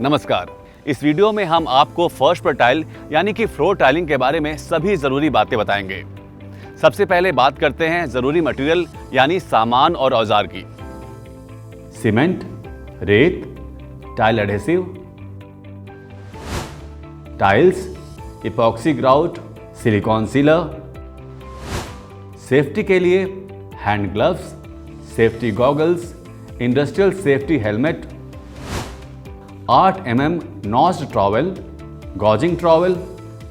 नमस्कार। इस वीडियो में हम आपको फर्श पर टाइल यानी कि फ्लोर टाइलिंग के बारे में सभी ज़रूरी बातें बताएंगे। सबसे पहले बात करते हैं ज़रूरी मटेरियल यानी सामान और औजार की। सीमेंट, रेत, tile adhesive, tiles, epoxy grout, silicone sealer, safety के लिए hand gloves, safety goggles, industrial safety helmet, 8 mm notched trowel, gauging trowel,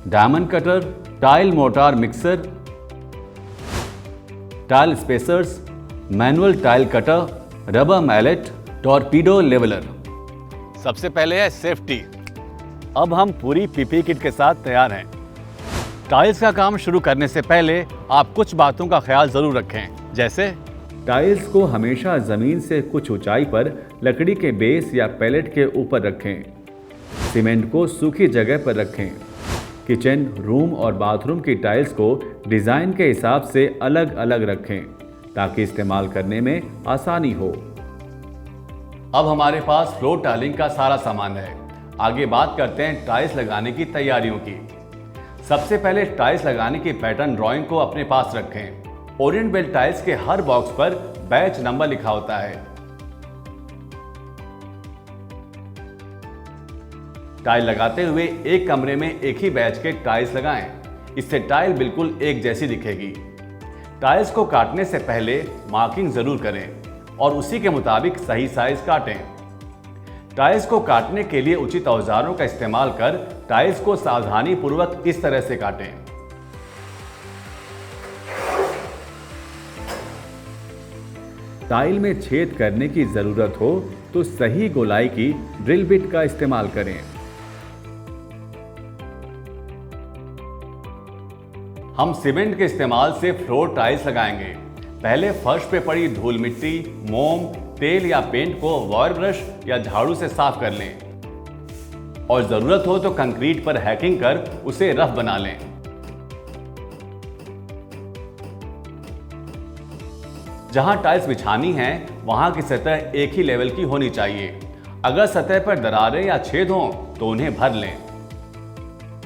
diamond cutter, tile mortar mixer, tile spacers, manual tile cutter, rubber mallet, torpedo leveller. सबसे पहले है safety. अब हम पूरी PP kit के साथ तैयार हैं। टाइल्स का काम शुरू करने से पहले आप कुछ बातों का ख्याल जरूर रखें, जैसे टाइल्स को हमेशा जमीन से कुछ ऊंचाई पर लकड़ी के बेस या पैलेट के ऊपर रखें। सीमेंट को सूखी जगह पर रखें। किचन, रूम और बाथरूम की टाइल्स को डिजाइन के हिसाब से अलग अलग रखें ताकि इस्तेमाल करने में आसानी हो। अब हमारे पास फ्लोर टाइलिंग का सारा सामान है। आगे बात करते हैं टाइल्स लगाने की तैयारियों की। सबसे पहले टाइल्स लगाने की पैटर्न ड्राइंग को अपने पास रखें। ओरिएंट बेल्ट टाइल्स के हर बॉक्स पर बैच नंबर लिखा होता है। टाइल लगाते हुए एक कमरे में एक ही बैच के टाइल्स लगाएं। इससे टाइल बिल्कुल एक जैसी दिखेगी। टाइल्स को काटने से पहले मार्किंग जरूर करें और उसी के मुताबिक सही साइज काटें। टाइल्स को काटने के लिए उचित औजारों का इस्तेमाल कर टाइल्स को सावधानी पूर्वक इस तरह से काटें। टाइल में छेद करने की जरूरत हो तो सही गोलाई की ड्रिल बिट का इस्तेमाल करें। हम सीमेंट के इस्तेमाल से फ्लोर टाइल्स लगाएंगे। पहले फर्श पे पड़ी धूल मिट्टी, मोम, तेल या पेंट को वायर ब्रश या झाड़ू से साफ कर लें और जरूरत हो तो कंक्रीट पर हैकिंग कर उसे रफ बना लें। जहां टाइल्स बिछानी है वहां की सतह एक ही लेवल की होनी चाहिए। अगर सतह पर दरारें या छेद हों तो उन्हें भर लें।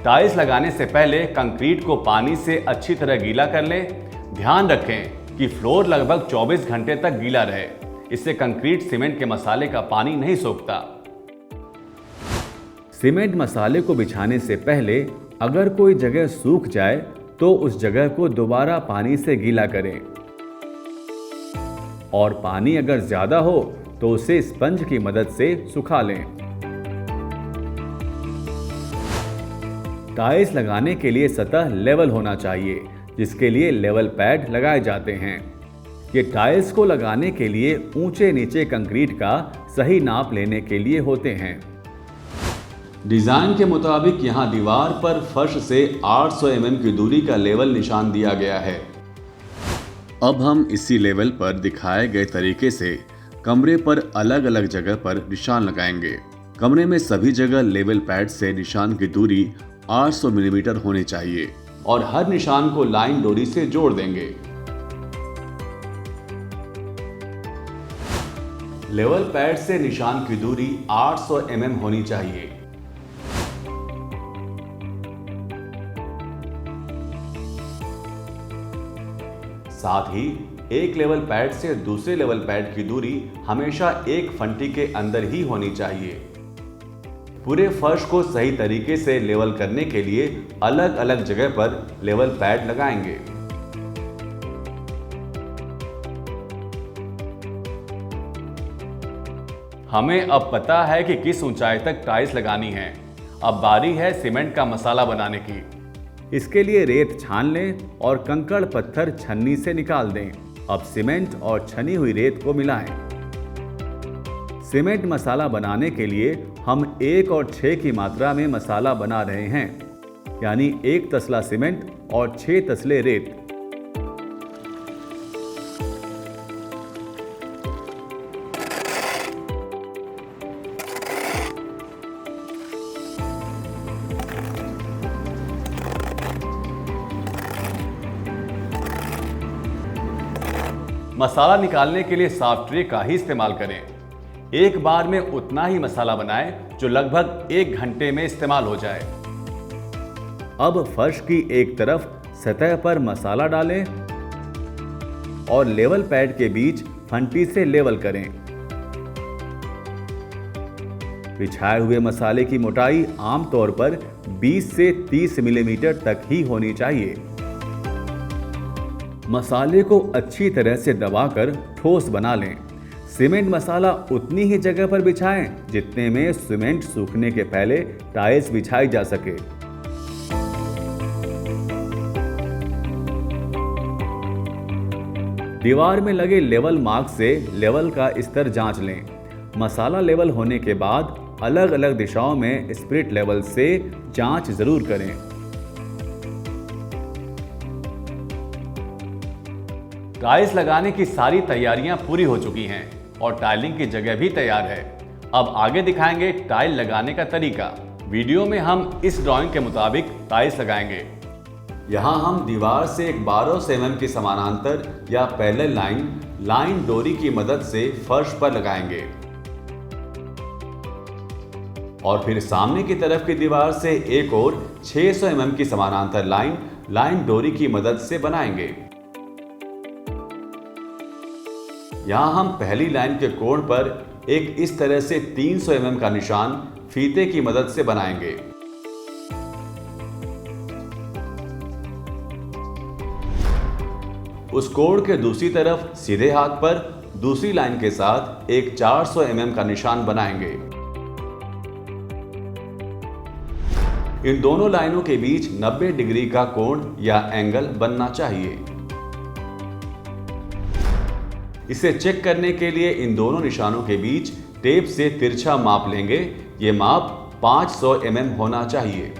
टाइल्स लगाने से पहले कंक्रीट को पानी से अच्छी तरह गीला कर लें। ध्यान रखें कि फ्लोर लगभग 24 घंटे तक गीला रहे। इससे कंक्रीट सीमेंट के मसाले का पानी नहीं सोखता। सीमेंट मसाले को बिछाने से पहले अगर कोई जगह सूख जाए तो उस जगह को दोबारा पानी से गीला करें और पानी अगर ज्यादा हो तो उसे स्पंज की मदद से सुखा लें। टाइल्स लगाने के लिए सतह लेवल होना चाहिए, जिसके लिए लेवल पैड लगाए जाते हैं। ये टाइल्स को लगाने के लिए ऊंचे नीचे कंक्रीट का सही नाप लेने के लिए होते हैं। डिजाइन के मुताबिक यहां दीवार पर फर्श से 800 mm की दूरी का लेवल निशान दिया गया है। अब हम इसी लेवल पर दिखाए गए तरीके से कमरे पर अलग अलग जगह पर निशान लगाएंगे। कमरे में सभी जगह लेवल पैड से निशान की दूरी 800 मिलीमीटर होनी चाहिए और हर निशान को लाइन डोरी से जोड़ देंगे। लेवल पैड से निशान की दूरी 800 mm होनी चाहिए। साथ ही एक लेवल पैड से दूसरे लेवल पैड की दूरी हमेशा एक फंटी के अंदर ही होनी चाहिए। पूरे फर्श को सही तरीके से लेवल करने के लिए अलग अलग जगह पर लेवल पैड लगाएंगे। हमें अब पता है कि किस ऊंचाई तक टाइल्स लगानी है। अब बारी है सीमेंट का मसाला बनाने की। इसके लिए रेत छान लें और कंकड़ पत्थर छन्नी से निकाल दें। अब सीमेंट और छनी हुई रेत को मिलाएं। सीमेंट मसाला बनाने के लिए हम 1 और 6 की मात्रा में मसाला बना रहे हैं, यानी 1 तसला सीमेंट और 6 तसले रेत। मसाला निकालने के लिए साफ ट्रे का ही इस्तेमाल करें। एक बार में उतना ही मसाला बनाएं जो लगभग 1 घंटे में इस्तेमाल हो जाए। अब फर्श की एक तरफ सतह पर मसाला डालें और लेवल पैड के बीच फंटी से लेवल करें। बिछाए हुए मसाले की मोटाई आमतौर पर 20 से 30 मिलीमीटर तक ही होनी चाहिए। मसाले को अच्छी तरह से दबाकर ठोस बना लें। सीमेंट मसाला उतनी ही जगह पर बिछाएं जितने में सीमेंट सूखने के पहले टाइल्स बिछाई जा सके। दीवार में लगे लेवल मार्क से लेवल का स्तर जांच लें। मसाला लेवल होने के बाद अलग अलग दिशाओं में स्पिरिट लेवल से जांच जरूर करें। टाइल्स लगाने की सारी तैयारियां पूरी हो चुकी हैं और टाइलिंग की जगह भी तैयार है। अब आगे दिखाएंगे टाइल लगाने का तरीका। वीडियो में हम इस ड्राइंग के मुताबिक टाइल्स लगाएंगे। यहाँ हम दीवार से एक 1200 mm की समानांतर या पैरेलल लाइन डोरी की मदद से फर्श पर लगाएंगे और फिर सामने की तरफ की दीवार से एक और 600 mm की समानांतर लाइन डोरी की मदद से बनाएंगे। यहां हम पहली लाइन के कोण पर एक इस तरह से 300 mm का निशान फीते की मदद से बनाएंगे। उस कोण के दूसरी तरफ सीधे हाथ पर दूसरी लाइन के साथ एक 400 mm का निशान बनाएंगे। इन दोनों लाइनों के बीच 90 डिग्री का कोण या एंगल बनना चाहिए। इसे चेक करने के लिए इन दोनों निशानों के बीच टेप से तिरछा माप लेंगे। ये माप 500 mm होना चाहिए।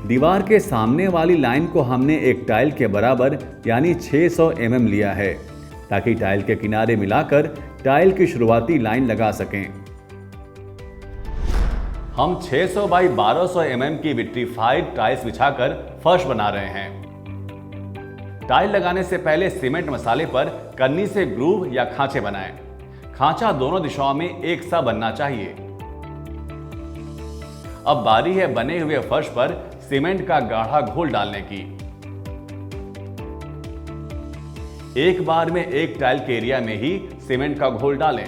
दीवार के सामने वाली लाइन को हमने एक टाइल के बराबर यानी 600 mm लिया है ताकि टाइल के किनारे मिलाकर टाइल की शुरुआती लाइन लगा सकें। हम 600 बाई 1200 mm की विट्रीफाइड टाइल्स बिछाकर फर्श बना रहे हैं। टाइल लगाने से पहले सीमेंट मसाले पर कन्नी से ग्रूव या खांचे बनाएं। खांचा दोनों दिशाओं में एक सा बनना चाहिए। अब बारी है बने हुए फर्श पर सीमेंट का गाढ़ा घोल डालने की। एक बार में एक टाइल के एरिया में ही सीमेंट का घोल डालें।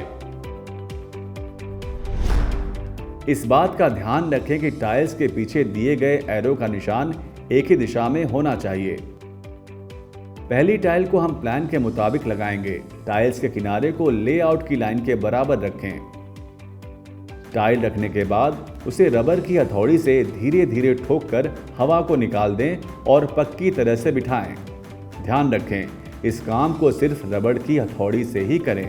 इस बात का ध्यान रखें कि टाइल्स के पीछे दिए गए एरो का निशान एक ही दिशा में होना चाहिए। पहली टाइल को हम प्लान के मुताबिक लगाएंगे। टाइल्स के किनारे को लेआउट की लाइन के बराबर रखें। टाइल रखने के बाद उसे रबर की हथौड़ी से धीरे धीरे ठोककर हवा को निकाल दें और पक्की तरह से बिठाएं। ध्यान रखें, इस काम को सिर्फ रबर की हथौड़ी से ही करें।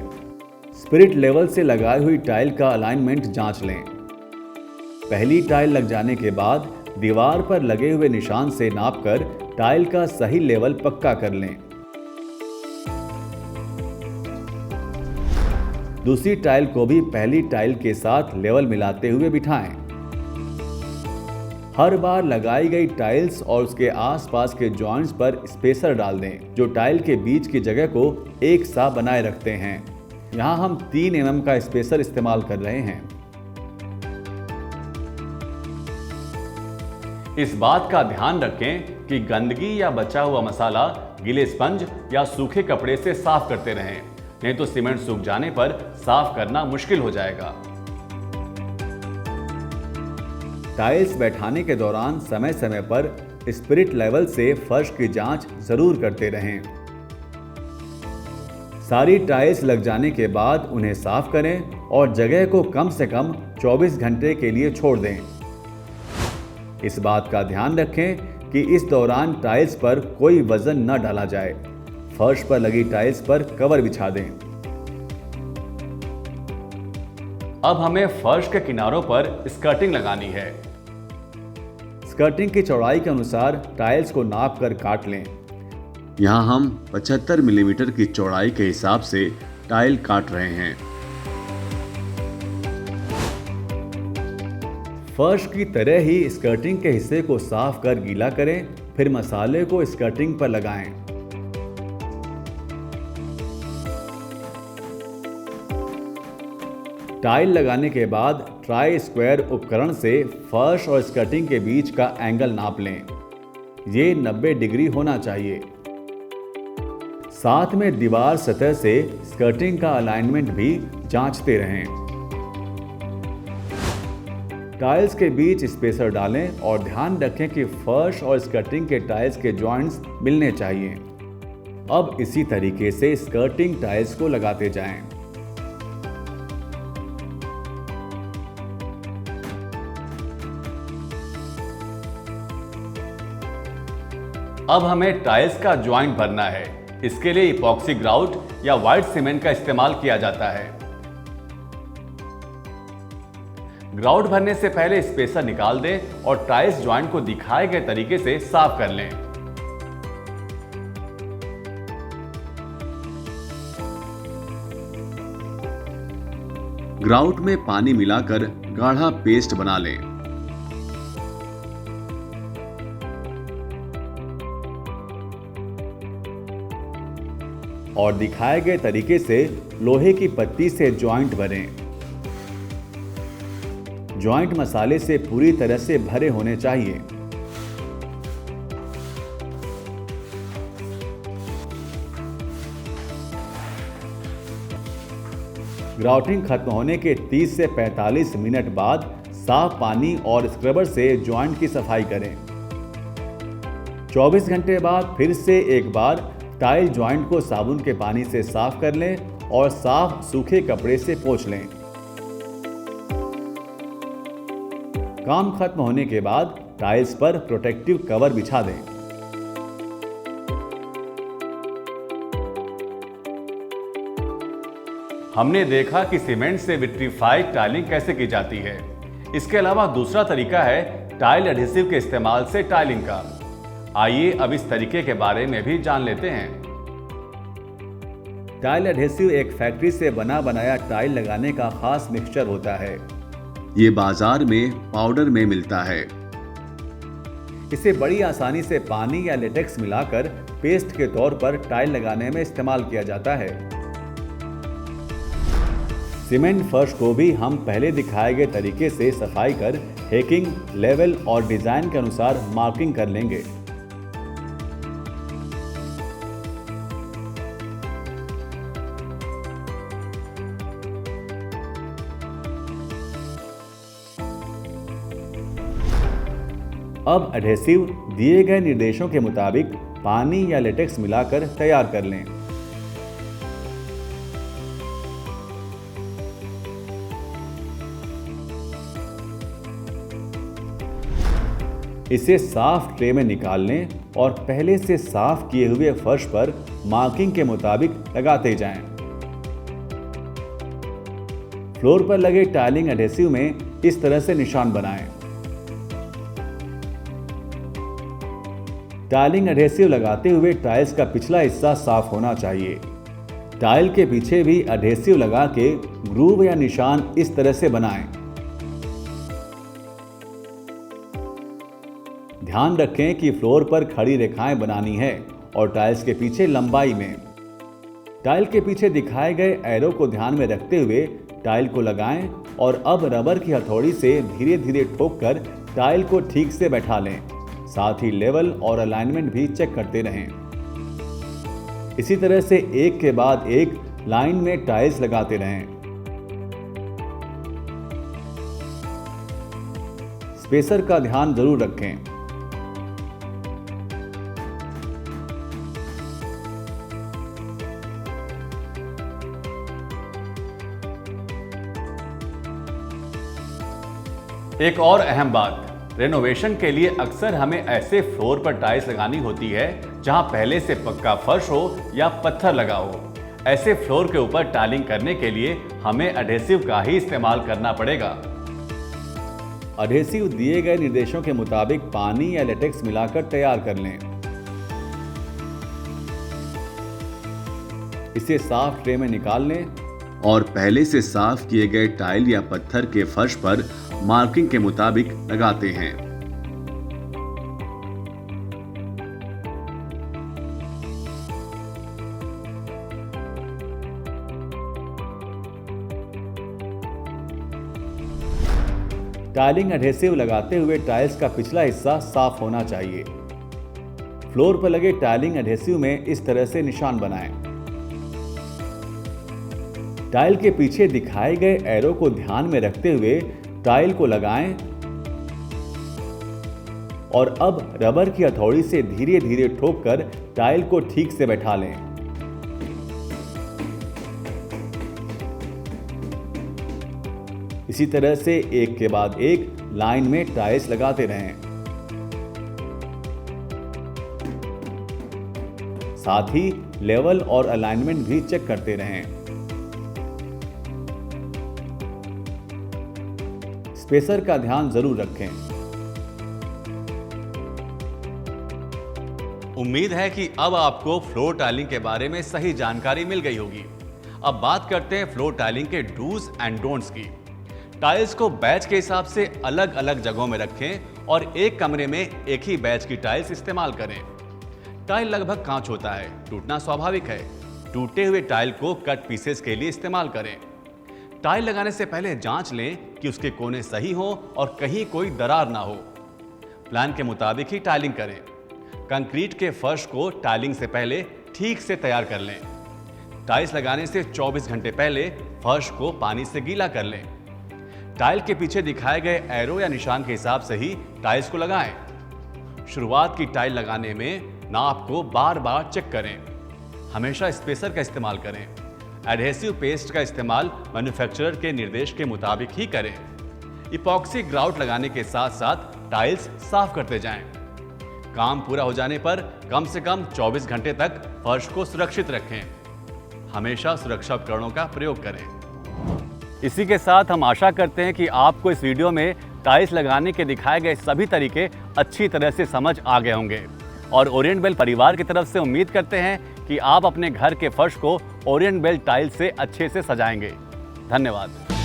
स्पिरिट लेवल से लगाई हुई टाइल का अलाइनमेंट जांच लें। पहली टाइल लग जाने के बाद दीवार पर लगे हुए निशान से नापकर टाइल का सही लेवल पक्का कर लें। दूसरी टाइल को भी पहली टाइल के साथ लेवल मिलाते हुए बिठाएं। हर बार लगाई गई टाइल्स और उसके आसपास के जॉइंट्स पर स्पेसर डाल दें जो टाइल के बीच की जगह को एक सा बनाए रखते हैं। यहां हम 3 mm का स्पेसर इस्तेमाल कर रहे हैं। इस बात का ध्यान रखें कि गंदगी या बचा हुआ मसाला गीले स्पंज या सूखे कपड़े से साफ करते रहें, नहीं तो सीमेंट सूख जाने पर साफ करना मुश्किल हो जाएगा। टाइल्स बैठाने के दौरान समय समय पर स्पिरिट लेवल से फर्श की जांच जरूर करते रहें। सारी टाइल्स लग जाने के बाद उन्हें साफ करें और जगह को कम से कम 24 घंटे के लिए छोड़ दें। इस बात का ध्यान रखें कि इस दौरान टाइल्स पर कोई वजन न डाला जाए। फर्श पर लगी टाइल्स पर कवर बिछा दें। अब हमें फर्श के किनारों पर स्कर्टिंग लगानी है। स्कर्टिंग की चौड़ाई के अनुसार टाइल्स को नाप कर काट लें। यहां हम 75 मिलीमीटर की चौड़ाई के हिसाब से टाइल काट रहे हैं। फर्श की तरह ही स्कर्टिंग के हिस्से को साफ कर गीला करें, फिर मसाले को स्कर्टिंग पर लगाएं। टाइल लगाने के बाद ट्राई स्क्वायर उपकरण से फर्श और स्कर्टिंग के बीच का एंगल नाप लें। ये 90 डिग्री होना चाहिए। साथ में दीवार सतह से स्कर्टिंग का अलाइनमेंट भी जांचते रहें। टाइल्स के बीच स्पेसर डालें और ध्यान रखें कि फर्श और स्कर्टिंग के टाइल्स के जॉइंट्स मिलने चाहिए। अब इसी तरीके से स्कर्टिंग टाइल्स को लगाते जाएं। अब हमें टाइल्स का जॉइंट भरना है। इसके लिए इपॉक्सी ग्राउट या व्हाइट सीमेंट का इस्तेमाल किया जाता है। ग्राउट भरने से पहले स्पेसर निकाल दें और टाइल्स जॉइंट को दिखाए गए तरीके से साफ कर लें। ग्राउट में पानी मिलाकर गाढ़ा पेस्ट बना लें। और दिखाए गए तरीके से लोहे की पत्ती से जॉइंट भरें। जॉइंट मसाले से पूरी तरह से भरे होने चाहिए। ग्राउटिंग खत्म होने के 30 से 45 मिनट बाद साफ पानी और स्क्रबर से जॉइंट की सफाई करें। 24 घंटे बाद फिर से एक बार टाइल जॉइंट को साबुन के पानी से साफ कर लें और साफ सूखे कपड़े से पोंछ लें। काम खत्म होने के बाद टाइल्स पर प्रोटेक्टिव कवर बिछा दें। हमने देखा कि सीमेंट से विट्रीफाइड टाइलिंग कैसे की जाती है। इसके अलावा दूसरा तरीका है टाइल एडहेसिव के इस्तेमाल से टाइलिंग का। आइए अब इस तरीके के बारे में भी जान लेते हैं। टाइल एडहेसिव एक फैक्ट्री से बना बनाया टाइल लगाने का खास मिक्सचर होता है। ये बाजार में पाउडर में मिलता है। इसे बड़ी आसानी से पानी या लेटेक्स मिलाकर पेस्ट के तौर पर टाइल लगाने में इस्तेमाल किया जाता है। सीमेंट फर्श को भी हम पहले दिखाए गए तरीके से सफाई कर हेकिंग, लेवल और डिजाइन के अनुसार मार्किंग कर लेंगे। अब एडहेसिव दिए गए निर्देशों के मुताबिक पानी या लेटेक्स मिलाकर तैयार कर लें। इसे साफ ट्रे में निकाल लें और पहले से साफ किए हुए फर्श पर मार्किंग के मुताबिक लगाते जाएं। फ्लोर पर लगे टाइलिंग एडहेसिव में इस तरह से निशान बनाएं। टाइलिंग एडहेसिव लगाते हुए टाइल्स का पिछला हिस्सा साफ होना चाहिए। टाइल के पीछे भी एडहेसिव लगा के ग्रूव या निशान इस तरह से बनाएं। ध्यान रखें कि फ्लोर पर खड़ी रेखाएं बनानी है और टाइल्स के पीछे लंबाई में। टाइल के पीछे दिखाए गए एरो को ध्यान में रखते हुए टाइल को लगाएं और अब रबर की हथौड़ी से धीरे धीरे ठोककर टाइल को ठीक से बैठा लें। साथ ही लेवल और अलाइनमेंट भी चेक करते रहें। इसी तरह से एक के बाद एक लाइन में टाइल्स लगाते रहें। स्पेसर का ध्यान जरूर रखें। एक और अहम बात, रेनोवेशन के लिए अक्सर हमें ऐसे फ्लोर पर टाइल्स लगानी होती है जहां पहले से पक्का फर्श हो या पत्थर लगा हो। ऐसे फ्लोर के ऊपर टाइलिंग करने के लिए हमें एडहेसिव का ही इस्तेमाल करना पड़ेगा। एडहेसिव दिए गए निर्देशों के मुताबिक पानी या लेटेक्स मिलाकर तैयार कर लें। इसे साफ ट्रे में निकाल लें और पहले से साफ किए गए टाइल या पत्थर के फर्श पर मार्किंग के मुताबिक लगाते हैं। टाइलिंग एडहेसिव लगाते हुए टाइल्स का पिछला हिस्सा साफ होना चाहिए। फ्लोर पर लगे टाइलिंग एडहेसिव में इस तरह से निशान बनाएं। टाइल के पीछे दिखाए गए एरो को ध्यान में रखते हुए टाइल को लगाएं और अब रबर की हथौड़ी से धीरे धीरे ठोककर टाइल को ठीक से बैठा लें। इसी तरह से एक के बाद एक लाइन में टाइल्स लगाते रहें। साथ ही लेवल और अलाइनमेंट भी चेक करते रहें। स्पेसर का ध्यान जरूर रखें। उम्मीद है कि अब आपको फ्लोर टाइलिंग के बारे में सही जानकारी मिल गई होगी। अब बात करते हैं फ्लोर टाइलिंग के डूज एंड डोंट्स की। टाइल्स को बैच के हिसाब से अलग अलग जगहों में रखें और एक कमरे में एक ही बैच की टाइल्स इस्तेमाल करें। टाइल लगभग कांच होता है, टूटना स्वाभाविक है। टूटे हुए टाइल को कट पीसेस के लिए इस्तेमाल करें। टाइल लगाने से पहले जांच लें कि उसके कोने सही हो और कहीं कोई दरार ना हो। प्लान के मुताबिक ही टाइलिंग करें। कंक्रीट के फर्श को टाइलिंग से पहले ठीक से तैयार कर लें। टाइल्स लगाने से 24 घंटे पहले फर्श को पानी से गीला कर लें। टाइल के पीछे दिखाए गए एरो या निशान के हिसाब से ही टाइल्स को लगाएं। शुरुआत की टाइल लगाने में नाप को बार बार चेक करें। हमेशा स्पेसर का इस्तेमाल करें। एडहेसिव पेस्ट का इस्तेमाल मैन्युफैक्चरर के निर्देश के मुताबिक ही करें। इपॉक्सी ग्राउट लगाने के साथ साथ टाइल्स साफ करते जाएं। काम पूरा हो जाने पर कम से कम 24 घंटे तक फर्श को सुरक्षित रखें। हमेशा सुरक्षा उपकरणों का प्रयोग करें। इसी के साथ हम आशा करते हैं कि आपको इस वीडियो में टाइल्स लगाने के दिखाए गए सभी तरीके अच्छी तरह से समझ आ गए होंगे और ओरिएंट बेल परिवार की तरफ से उम्मीद करते हैं कि आप अपने घर के फर्श को ओरिएंट बेल टाइल से अच्छे से सजाएंगे। धन्यवाद।